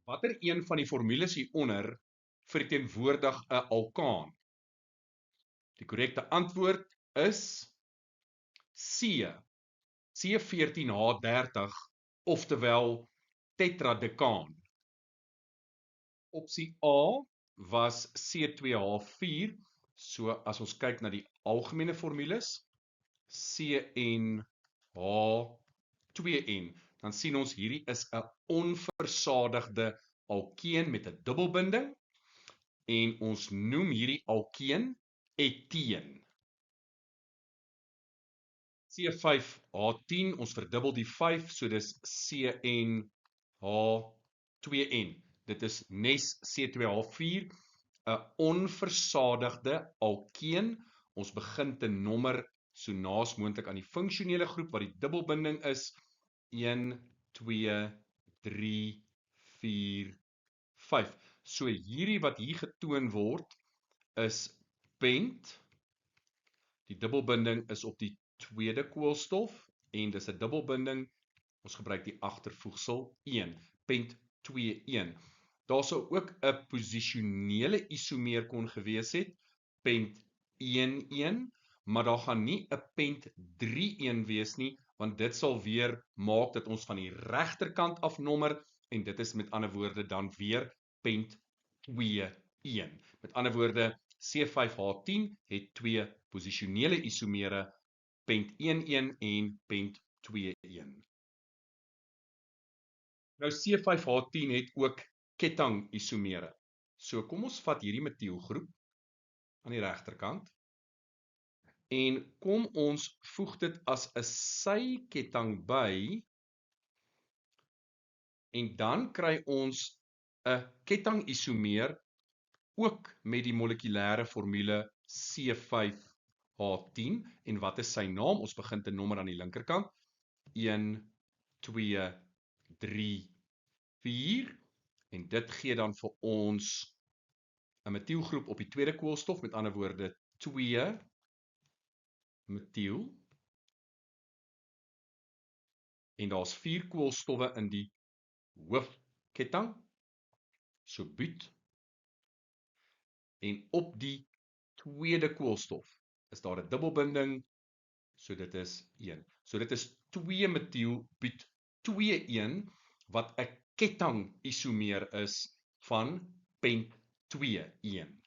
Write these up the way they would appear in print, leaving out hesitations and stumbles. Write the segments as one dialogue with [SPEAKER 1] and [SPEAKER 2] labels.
[SPEAKER 1] Watter een van die formules hieronder verteenwoordig 'n alkaan? Die korrekte antwoord is C. C14H30, oftewel tetradekaan. Opsie A was C2H4, so as ons kyk na die algemene formules, CnH2n, dan sien ons hierdie is 'n onversadigde alkeen met 'n dubbelbinding en ons noem hierdie alkeen eteen. C5H10, ons verdubbel die 5, so dis CnH2n. Dit is nes C2H4, 'n onversadigde alkeen. Ons begin te nommer so naas moontlik aan die funksionele groep wat die dubbelbinding is. 1, 2, 3, 4, 5. So hierdie wat hier getoon word is pent. Die dubbelbinding is op die tweede koolstof en dis 'n dubbelbinding. Ons gebruik die agtervoegsel 1, pent 2,1. Daar sou ook 'n posisionele isomeer kon gewees het, pent 1,1, maar daar gaan nie 'n pent 3,1 wees nie, want dit sal weer maak dat ons van die regterkant af nommer en dit is met ander woorde dan weer pent 2,1. Met ander woorde, C5H10 het twee posisionele isomere, pent 1,1 en pent 2,1. Nou C5H10 het ook ketting isomere. So kom ons vat hierdie metielgroep aan die regterkant en kom ons voeg dit as 'n syketting by en dan kry ons 'n ketting isomeer ook met die molekulêre formule C5H10 en wat is sy naam? Ons begin te nommer aan die linkerkant. 1, 2, 3, 4 en dit gee dan vir ons 'n metielgroep op die tweede koolstof, met ander woorde 2 metiel. En daar's 4 koolstowwe in die hoofketting, so buut. En op die tweede koolstof is daar 'n dubbelbinding, so dit is 1. So dit is 2 metiel buut 2,1 wat 'n ketting isomeer is van pent 2,1.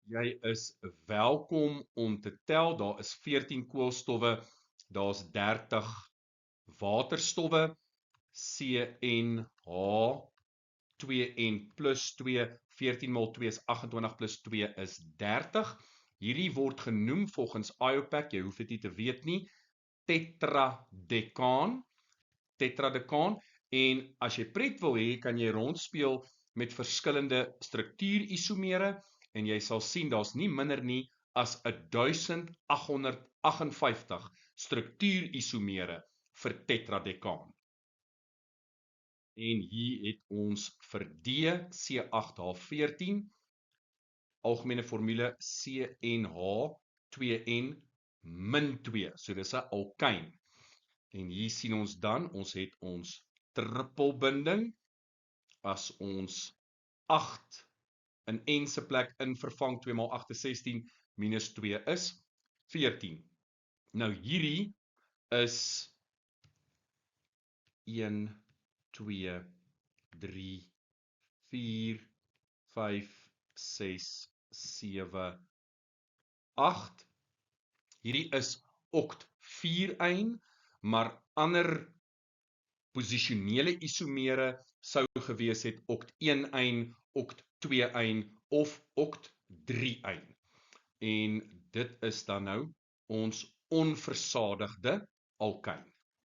[SPEAKER 1] Jy is welkom om te tel, daar is 14 koolstowwe, daar's 30 waterstowwe, CnH2n plus 2, 14 mal 2 is 28 plus 2 is 30. Hierdie word genoem volgens IUPAC, jy hoef dit nie te weet nie, tetradekaan. En as jy pret wil hê, kan jy rondspeel met verskillende struktuurisomere en jy sal sien daar's nie minder nie as 1858 struktuurisomere vir tetradekaan. En hier het ons vir D C8H14 algemene formule CnH2n-2, so dis 'n alkyn. En hier sien ons dan, ons het ons trippelbinding. As ons 8 in n se plek in vervang, 2 maal 8 is 16, minus 2 is 14. Nou hierdie is 1, 2, 3, 4, 5, 6, 7, 8. Hierdie is okt 4-ein, maar ander posisionele isomere sou gewees het okt 1-ein, okt 2-ein of okt 3-ein. En dit is dan nou ons onversadigde alkyn.